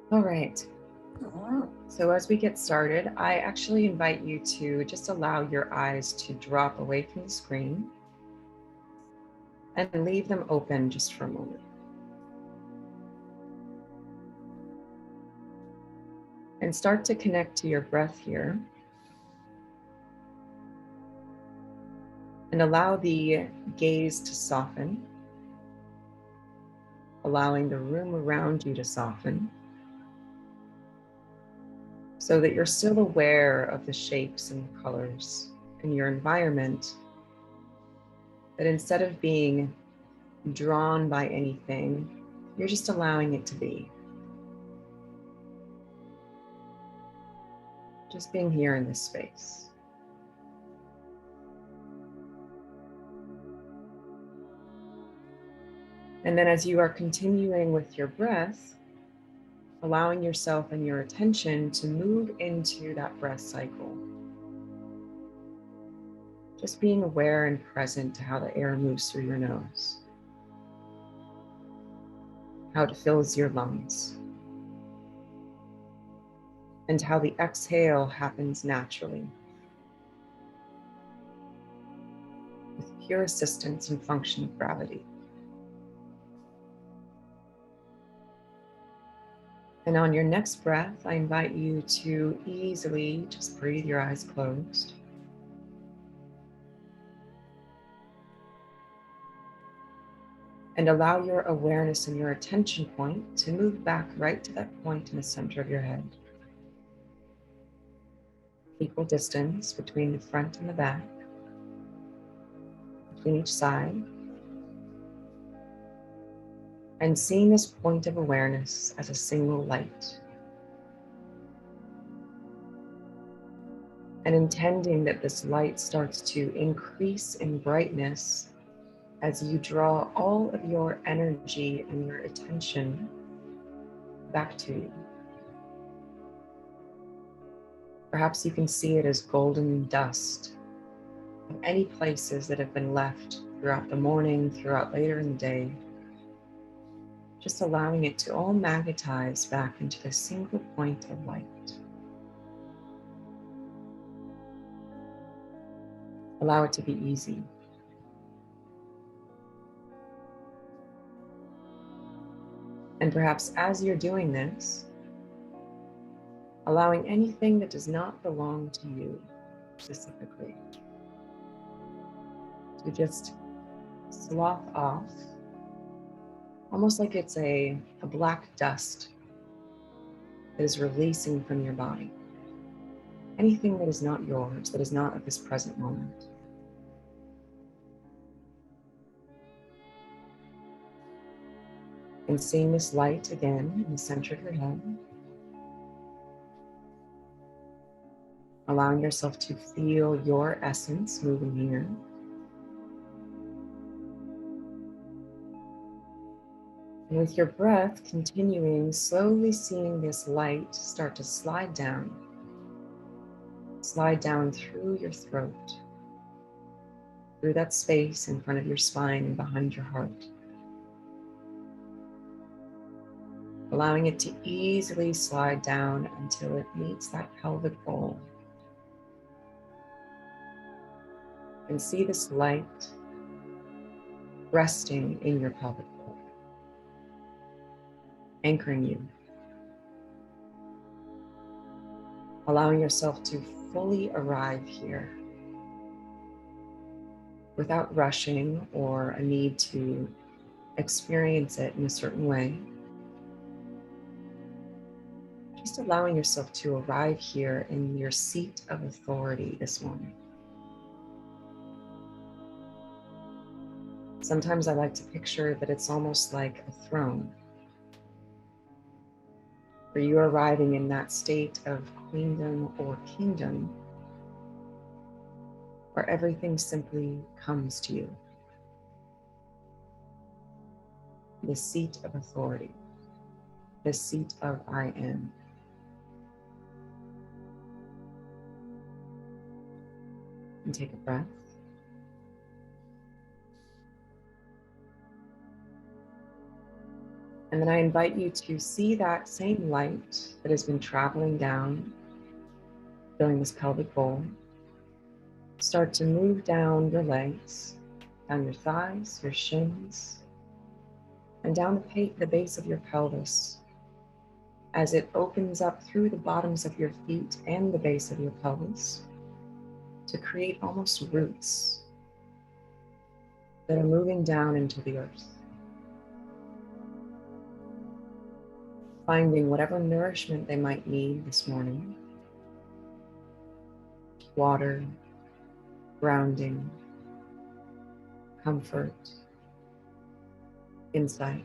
All right. So as we get started, I actually invite you to just allow your eyes to drop away from the screen and leave them open just for a moment. And start to connect to your breath here. And allow the gaze to soften, allowing the room around you to soften, so that you're still aware of the shapes and colors in your environment, that instead of being drawn by anything, you're just allowing it to be. Just being here in this space. And then as you are continuing with your breath, allowing yourself and your attention to move into that breath cycle. Just being aware and present to how the air moves through your nose, how it fills your lungs, and how the exhale happens naturally, with pure assistance and function of gravity. And on your next breath, I invite you to easily just breathe your eyes closed. And allow your awareness and your attention point to move back right to that point in the center of your head. Equal distance between the front and the back, between each side. And seeing this point of awareness as a single light. And intending that this light starts to increase in brightness as you draw all of your energy and your attention back to you. Perhaps you can see it as golden dust of any places that have been left throughout the morning, throughout later in the day. Just allowing it to all magnetize back into the single point of light. Allow it to be easy. And perhaps as you're doing this, allowing anything that does not belong to you specifically to just slough off, almost like it's a black dust that is releasing from your body. Anything that is not yours, that is not of this present moment. And seeing this light again in the center of your head. Allowing yourself to feel your essence moving here. And with your breath continuing, slowly seeing this light start to slide down through your throat, through that space in front of your spine and behind your heart. Allowing it to easily slide down until it meets that pelvic bowl. And see this light resting in your pelvic bowl, anchoring you. Allowing yourself to fully arrive here without rushing or a need to experience it in a certain way. Just allowing yourself to arrive here in your seat of authority this morning. Sometimes I like to picture that it's almost like a throne, where you're arriving in that state of queendom or kingdom, where everything simply comes to you. The seat of authority, the seat of I am. And take a breath. And then I invite you to see that same light that has been traveling down, filling this pelvic bowl, start to move down your legs, down your thighs, your shins, and down the base of your pelvis as it opens up through the bottoms of your feet and the base of your pelvis to create almost roots that are moving down into the earth, finding whatever nourishment they might need this morning: water, grounding, comfort, insight,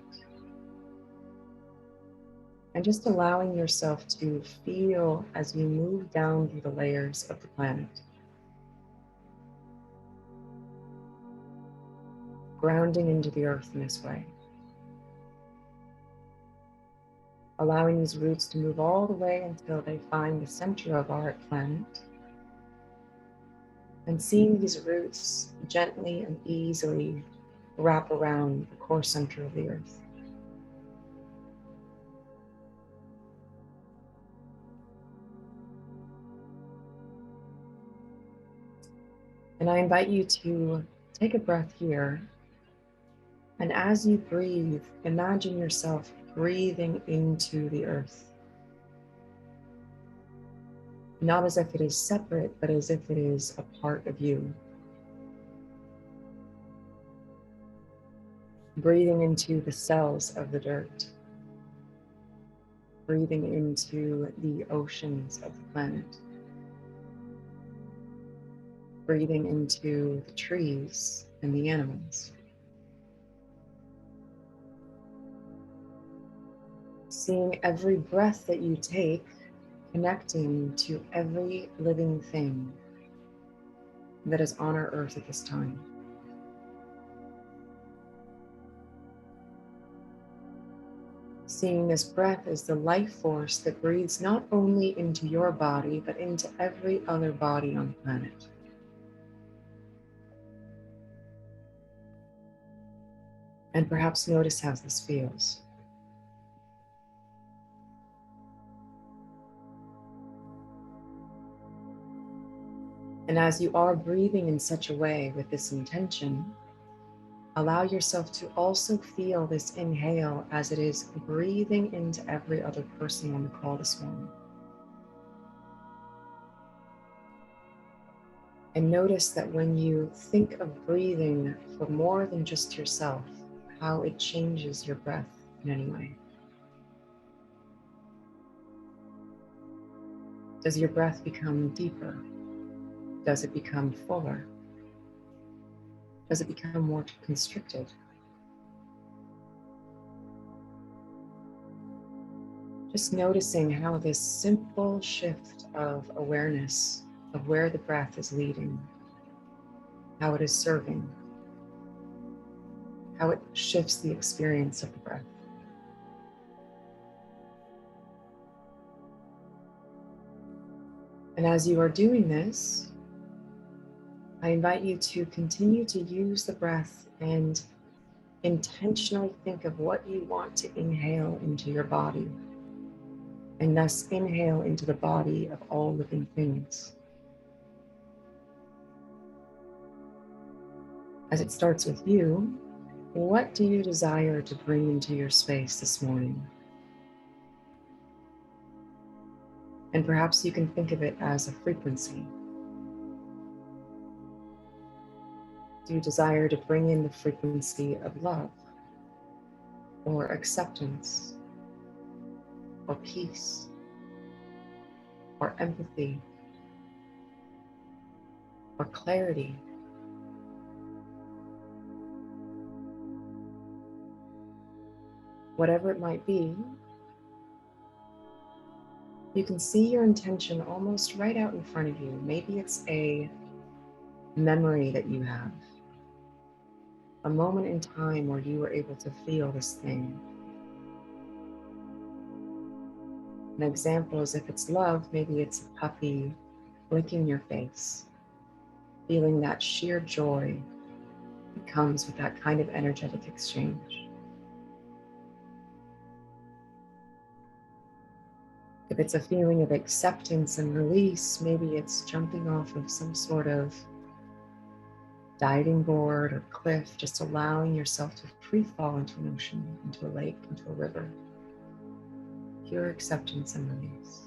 and just allowing yourself to feel as you move down through the layers of the planet, grounding into the earth in this way, allowing these roots to move all the way until they find the center of our planet, and seeing these roots gently and easily wrap around the core center of the earth. And I invite you to take a breath here. And as you breathe, imagine yourself breathing into the earth. Not as if it is separate, but as if it is a part of you. Breathing into the cells of the dirt. Breathing into the oceans of the planet. Breathing into the trees and the animals. Seeing every breath that you take connecting to every living thing that is on our earth at this time. Seeing this breath as the life force that breathes not only into your body, but into every other body on the planet. And perhaps notice how this feels. And as you are breathing in such a way with this intention, allow yourself to also feel this inhale as it is breathing into every other person on the call this morning. And notice that when you think of breathing for more than just yourself, how it changes your breath in any way. Does your breath become deeper? Does it become fuller? Does it become more constricted? Just noticing how this simple shift of awareness of where the breath is leading, how it is serving, how it shifts the experience of the breath. And as you are doing this, I invite you to continue to use the breath and intentionally think of what you want to inhale into your body, and thus inhale into the body of all living things. As it starts with you, what do you desire to bring into your space this morning? And perhaps you can think of it as a frequency. Do you desire to bring in the frequency of love, or acceptance, or peace, or empathy, or clarity? Whatever it might be, you can see your intention almost right out in front of you. Maybe it's a memory that you have, a moment in time where you were able to feel this thing. An example is if it's love, maybe it's a puppy licking your face, feeling that sheer joy that comes with that kind of energetic exchange. If it's a feeling of acceptance and release, maybe it's jumping off of some sort of diving board or cliff, just allowing yourself to free fall into an ocean, into a lake, into a river. Pure acceptance and release.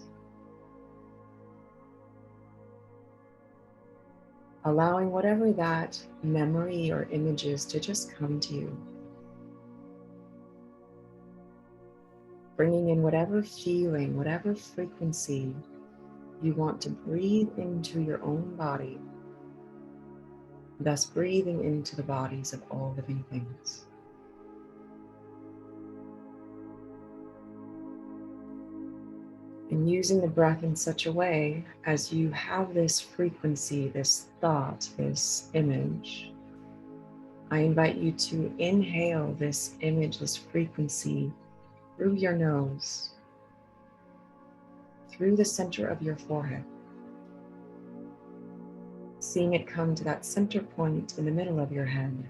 Allowing whatever that memory or image is to just come to you. Bringing in whatever feeling, whatever frequency you want to breathe into your own body, thus breathing into the bodies of all living things. And using the breath in such a way as you have this frequency, this thought, this image, I invite you to inhale this image, this frequency through your nose, through the center of your forehead, seeing it come to that center point in the middle of your head,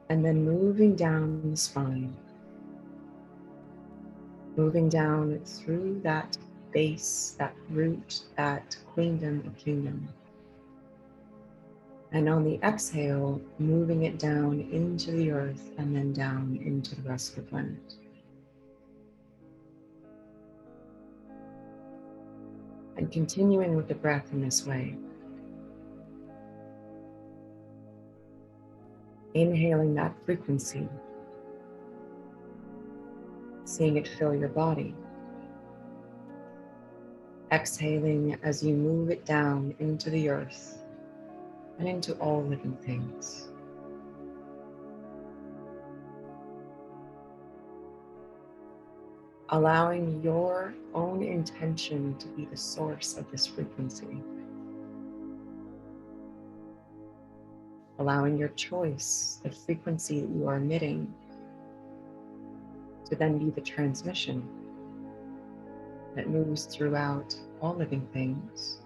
and then moving down the spine, moving down through that base, that root, that queendom of kingdom. And on the exhale, moving it down into the earth and then down into the rest of the planet. And continuing with the breath in this way. Inhaling that frequency, seeing it fill your body. Exhaling as you move it down into the earth and into all living things. Allowing your own intention to be the source of this frequency. Allowing your choice, the frequency that you are emitting, to then be the transmission that moves throughout all living things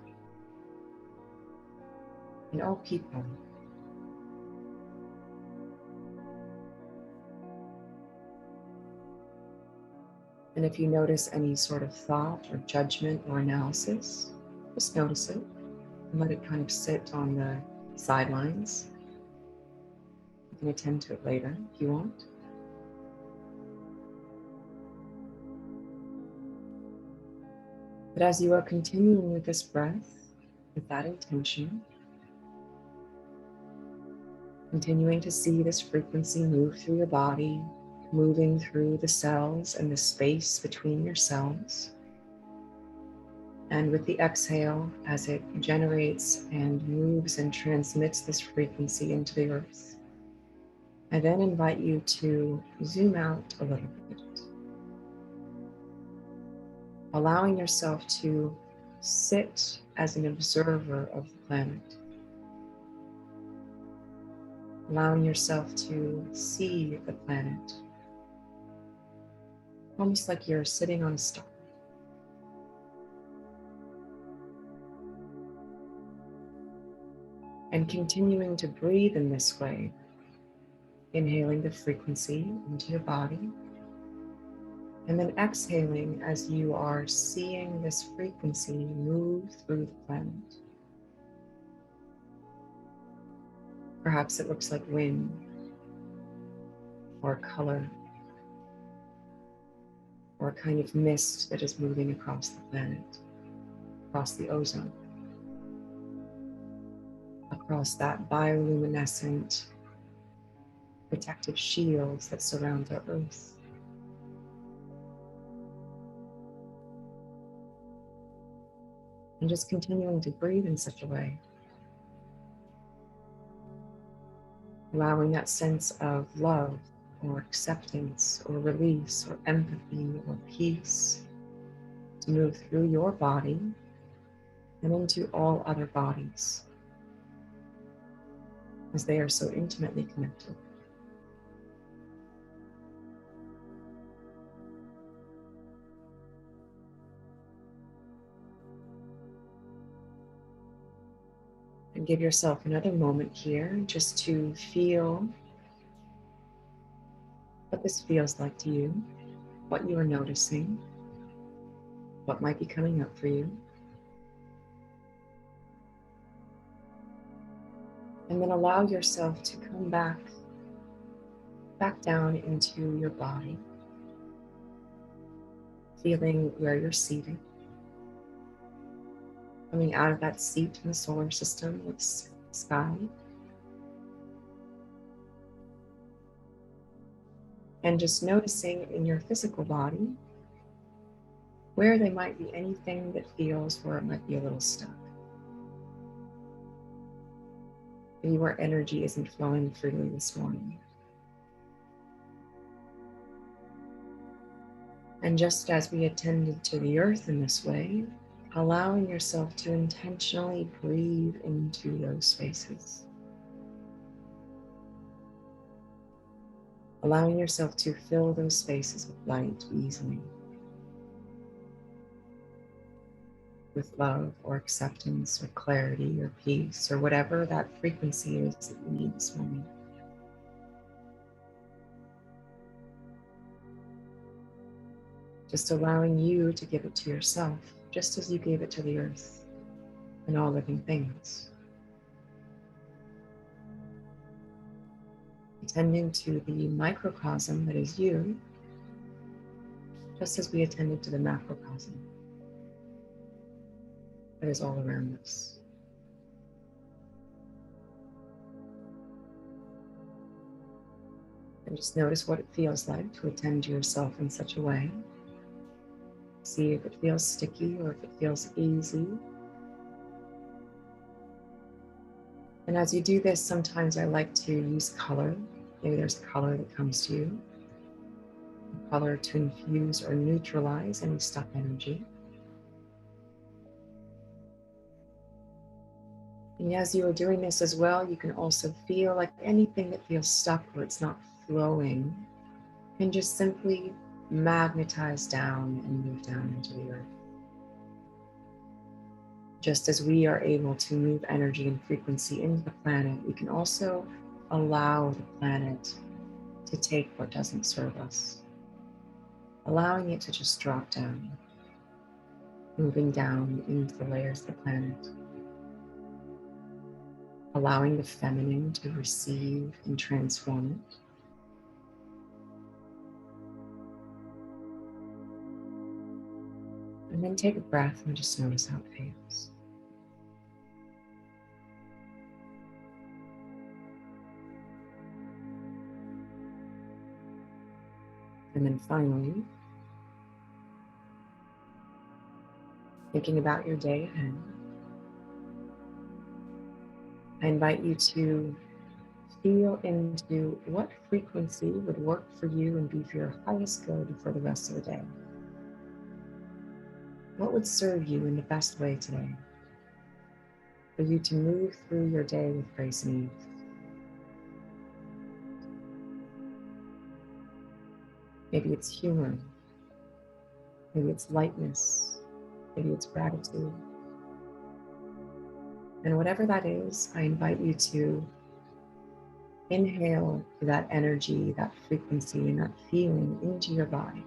and all people. And if you notice any sort of thought or judgment or analysis, just notice it and let it kind of sit on the sidelines. You can attend to it later if you want. But as you are continuing with this breath, with that intention, continuing to see this frequency move through your body, moving through the cells and the space between your cells. And with the exhale, as it generates and moves and transmits this frequency into the earth, I then invite you to zoom out a little bit, allowing yourself to sit as an observer of the planet, allowing yourself to see the planet, almost like you're sitting on a star. And continuing to breathe in this way, inhaling the frequency into your body, and then exhaling as you are seeing this frequency move through the planet. Perhaps it looks like wind or color or a kind of mist that is moving across the planet, across the ozone, across that bioluminescent protective shields that surround the earth. And just continuing to breathe in such a way, allowing that sense of love or acceptance or release or empathy or peace to move through your body and into all other bodies, as they are so intimately connected. And give yourself another moment here just to feel what this feels like to you, what you are noticing. what might be coming up for you. And then allow yourself to come back down into your body, feeling where you're seated. Coming out of that seat in the solar system with sky. And just noticing in your physical body where there might be anything that feels where it might be a little stuck. Maybe where energy isn't flowing freely this morning. And just as we attended to the earth in this way, allowing yourself to intentionally breathe into those spaces. Allowing yourself to fill those spaces with light easily. With love or acceptance or clarity or peace or whatever that frequency is that you need this morning. Just allowing you to give it to yourself, just as you gave it to the earth and all living things. Attending to the microcosm that is you, just as we attended to the macrocosm that is all around us. And just notice what it feels like to attend to yourself in such a way. See if it feels sticky or if it feels easy. And as you do this, sometimes I like to use color. Maybe there's a color that comes to you. A color to infuse or neutralize any stuck energy. And as you are doing this as well, you can also feel like anything that feels stuck or it's not flowing can just simply magnetize down and move down into the earth. Just as we are able to move energy and frequency into the planet, we can also allow the planet to take what doesn't serve us, allowing it to just drop down, moving down into the layers of the planet, allowing the feminine to receive and transform it. And then take a breath and just notice how it feels. And then finally, thinking about your day ahead, I invite you to feel into what frequency would work for you and be for your highest good for the rest of the day. What would serve you in the best way today for you to move through your day with grace and ease? Maybe it's humor, maybe it's lightness, maybe it's gratitude. And whatever that is, I invite you to inhale that energy, that frequency, and that feeling into your body.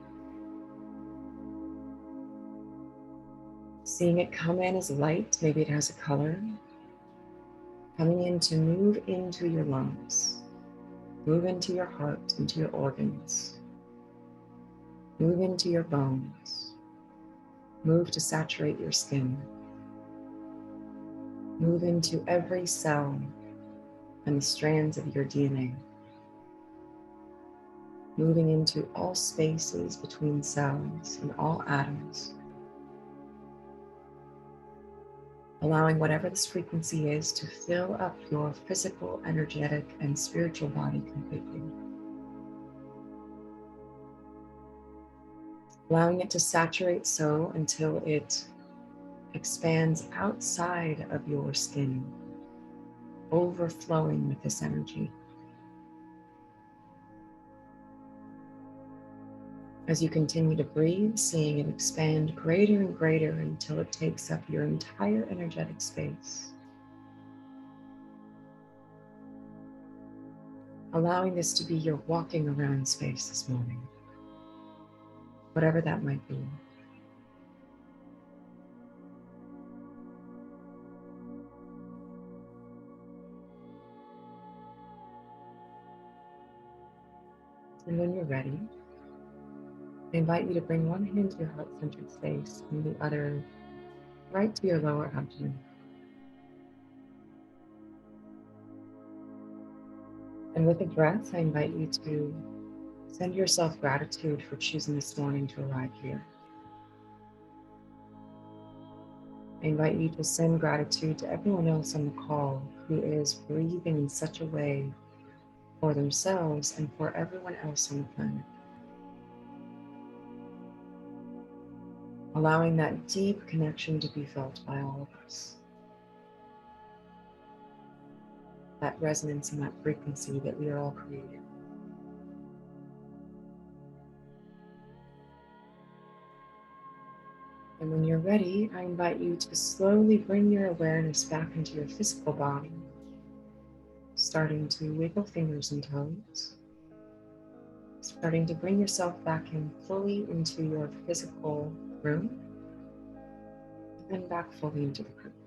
Seeing it come in as light, maybe it has a color, coming in to move into your lungs, move into your heart, into your organs, move into your bones, move to saturate your skin, move into every cell and the strands of your DNA, moving into all spaces between cells and all atoms, allowing whatever this frequency is to fill up your physical, energetic, and spiritual body completely. Allowing it to saturate so until it expands outside of your skin, overflowing with this energy. As you continue to breathe, seeing it expand greater and greater until it takes up your entire energetic space. Allowing this to be your walking around space this morning, whatever that might be. And when you're ready, I invite you to bring one hand to your heart-centered space and the other right to your lower abdomen. And with a breath, I invite you to send yourself gratitude for choosing this morning to arrive here. I invite you to send gratitude to everyone else on the call who is breathing in such a way for themselves and for everyone else on the planet. Allowing that deep connection to be felt by all of us. That resonance and that frequency that we are all creating. And when you're ready, I invite you to slowly bring your awareness back into your physical body, starting to wiggle fingers and toes, starting to bring yourself back in fully into your physical room, and back fully into the present.